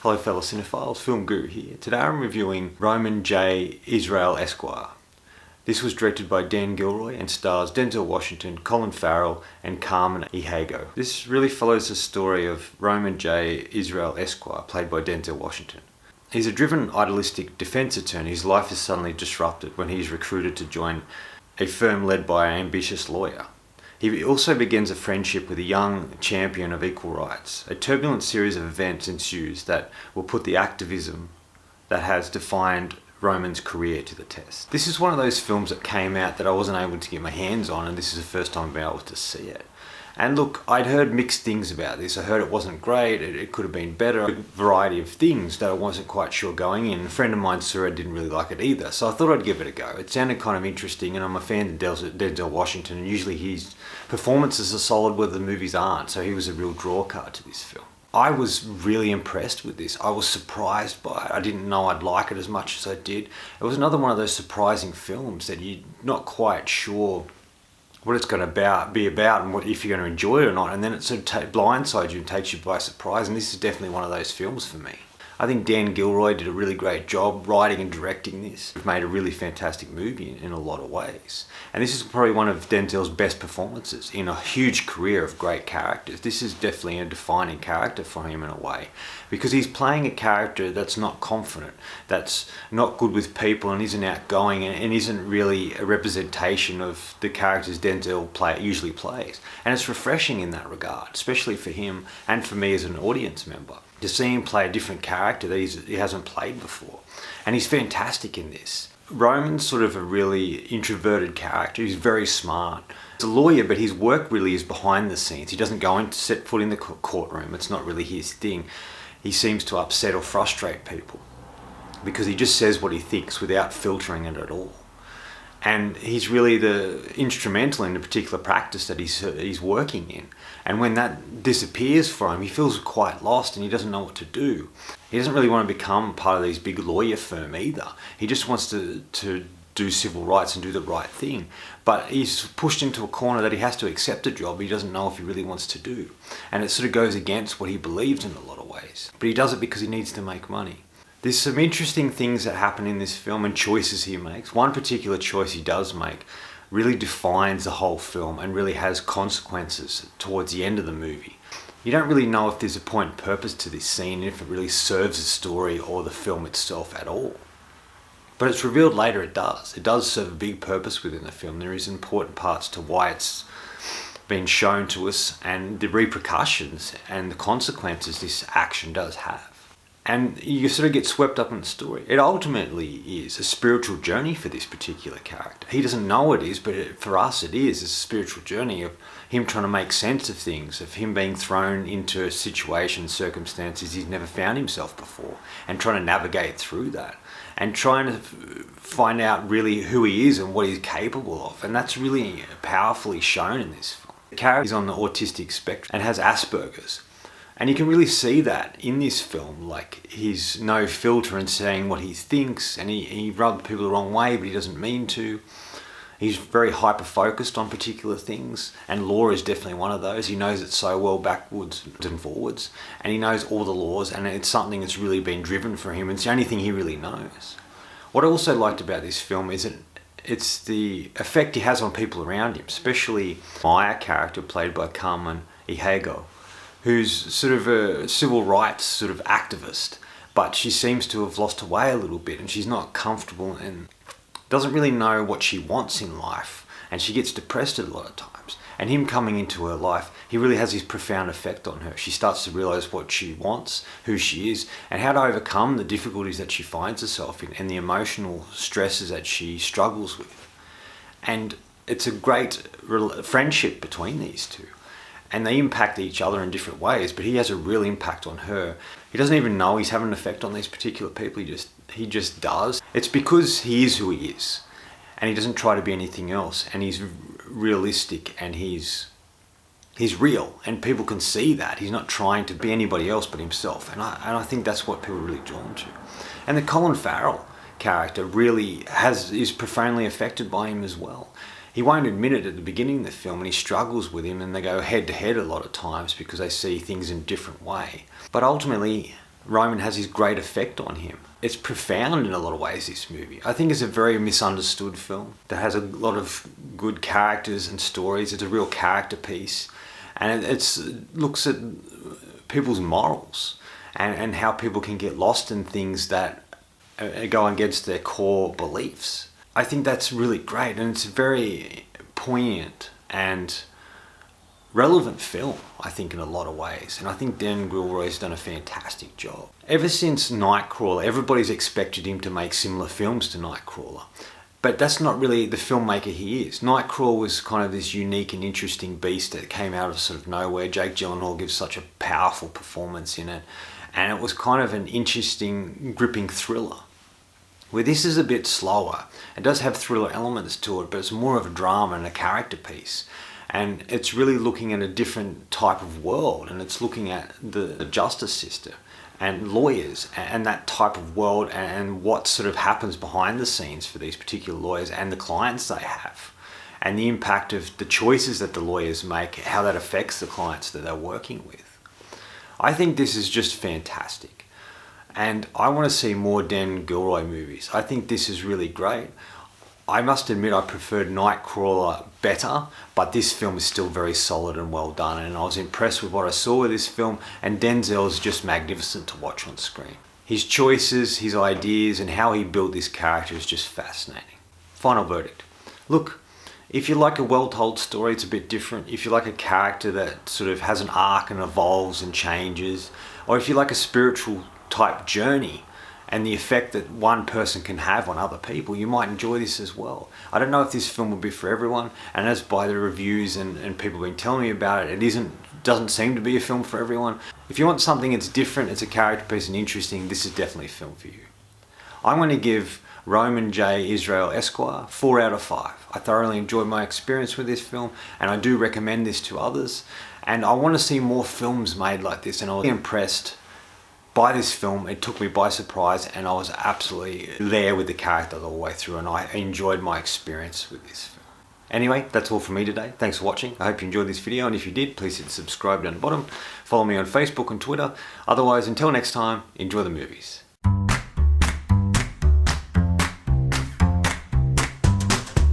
Hello fellow cinephiles, Film Guru here. Today I'm reviewing Roman J. Israel Esquire. This was directed by Dan Gilroy and stars Denzel Washington, Colin Farrell and Carmen Ejango. This really follows the story of Roman J. Israel Esquire, played by Denzel Washington. He's a driven, idealistic defense attorney whose life is suddenly disrupted when he's recruited to join a firm led by an ambitious lawyer. He also begins a friendship with a young champion of equal rights. A turbulent series of events ensues that will put the activism that has defined Roman's career to the test. This is one of those films that came out that I wasn't able to get my hands on, and this is the first time I've been able to see it. And look, I'd heard mixed things about this. I heard it wasn't great, it could have been better, a variety of things that I wasn't quite sure going in. A friend of mine saw it, didn't really like it either, so I thought I'd give it a go. It sounded kind of interesting, and I'm a fan of Denzel Washington, and usually his performances are solid where the movies aren't, so he was a real draw card to this film. I was really impressed with this. I was surprised by it. I didn't know I'd like it as much as I did. It was another one of those surprising films that you're not quite sure what it's going to be about and if you're going to enjoy it or not, and then it sort of blindsides you and takes you by surprise, and this is definitely one of those films for me. I think Dan Gilroy did a really great job writing and directing this. We've made a really fantastic movie in a lot of ways. And this is probably one of Denzel's best performances in a huge career of great characters. This is definitely a defining character for him in a way, because he's playing a character that's not confident, that's not good with people and isn't outgoing and isn't really a representation of the characters Denzel usually plays. And it's refreshing in that regard, especially for him and for me as an audience member, to see him play a different character that he hasn't played before. And he's fantastic in this. Roman's sort of a really introverted character. He's very smart. He's a lawyer, but his work really is behind the scenes. He doesn't go and set foot in the courtroom. It's not really his thing. He seems to upset or frustrate people because he just says what he thinks without filtering it at all. And he's really instrumental in the particular practice that he's working in. And when that disappears for him, he feels quite lost and he doesn't know what to do. He doesn't really want to become part of these big lawyer firm either. He just wants to do civil rights and do the right thing. But he's pushed into a corner that he has to accept a job he doesn't know if he really wants to do. And it sort of goes against what he believes in a lot of ways. But he does it because he needs to make money. There's some interesting things that happen in this film and choices he makes. One particular choice he does make really defines the whole film and really has consequences towards the end of the movie. You don't really know if there's a point and purpose to this scene and if it really serves the story or the film itself at all. But it's revealed later it does. It does serve a big purpose within the film. There is important parts to why it's been shown to us and the repercussions and the consequences this action does have. And you sort of get swept up in the story. It ultimately is a spiritual journey for this particular character. He doesn't know it is, but for us it is. It's a spiritual journey of him trying to make sense of things, of him being thrown into a situation, circumstances he's never found himself before, and trying to navigate through that, and trying to find out really who he is and what he's capable of. And that's really powerfully shown in this film. The character is on the autistic spectrum and has Asperger's. And you can really see that in this film, like he's no filter in saying what he thinks, and he rubs people the wrong way, but he doesn't mean to. He's very hyper-focused on particular things, and law is definitely one of those. He knows it so well backwards and forwards, and he knows all the laws, and it's something that's really been driven for him. It's the only thing he really knows. What I also liked about this film is it's the effect he has on people around him, especially Maya character played by Carmen Ejango, who's sort of a civil rights sort of activist, but she seems to have lost her way a little bit and she's not comfortable and doesn't really know what she wants in life, and she gets depressed a lot of times. And him coming into her life, he really has this profound effect on her. She starts to realize what she wants, who she is, and how to overcome the difficulties that she finds herself in and the emotional stresses that she struggles with. And it's a great friendship between these two. And they impact each other in different ways, but he has a real impact on her. He doesn't even know he's having an effect on these particular people, he just does. It's because he is who he is, and he doesn't try to be anything else, and he's realistic, and he's real, and people can see that. He's not trying to be anybody else but himself, and I think that's what people are really drawn to. And the Colin Farrell character really is profoundly affected by him as well. He won't admit it at the beginning of the film, and he struggles with him, and they go head to head a lot of times because they see things in a different way. But ultimately, Roman has his great effect on him. It's profound in a lot of ways, this movie. I think it's a very misunderstood film that has a lot of good characters and stories. It's a real character piece. And it looks at people's morals and how people can get lost in things that go against their core beliefs. I think that's really great, and it's a very poignant and relevant film, I think, in a lot of ways. And I think Dan Gilroy's done a fantastic job. Ever since Nightcrawler, everybody's expected him to make similar films to Nightcrawler. But that's not really the filmmaker he is. Nightcrawler was kind of this unique and interesting beast that came out of sort of nowhere. Jake Gyllenhaal gives such a powerful performance in it. And it was kind of an interesting, gripping thriller. Where this is a bit slower. It does have thriller elements to it, but it's more of a drama and a character piece. And it's really looking at a different type of world, and it's looking at the justice system and lawyers and that type of world and what sort of happens behind the scenes for these particular lawyers and the clients they have, and the impact of the choices that the lawyers make, how that affects the clients that they're working with. I think this is just fantastic, and I want to see more Dan Gilroy movies. I think this is really great. I must admit I preferred Nightcrawler better, but this film is still very solid and well done, and I was impressed with what I saw with this film, and Denzel is just magnificent to watch on screen. His choices, his ideas, and how he built this character is just fascinating. Final verdict. Look, if you like a well-told story, it's a bit different. If you like a character that sort of has an arc and evolves and changes, or if you like a spiritual type journey, and the effect that one person can have on other people, you might enjoy this as well. I don't know if this film will be for everyone, and as by the reviews and people have been telling me about it, doesn't seem to be a film for everyone. If you want something that's different, it's a character piece and interesting, this is definitely a film for you. I'm going to give Roman J. Israel Esquire 4 out of 5. I thoroughly enjoyed my experience with this film, and I do recommend this to others. And I want to see more films made like this, and I was impressed by this film. It took me by surprise, and I was absolutely there with the character the whole way through, and I enjoyed my experience with this film. Anyway, that's all from me today. Thanks for watching. I hope you enjoyed this video, and if you did, please hit subscribe down the bottom. Follow me on Facebook and Twitter. Otherwise, until next time, enjoy the movies.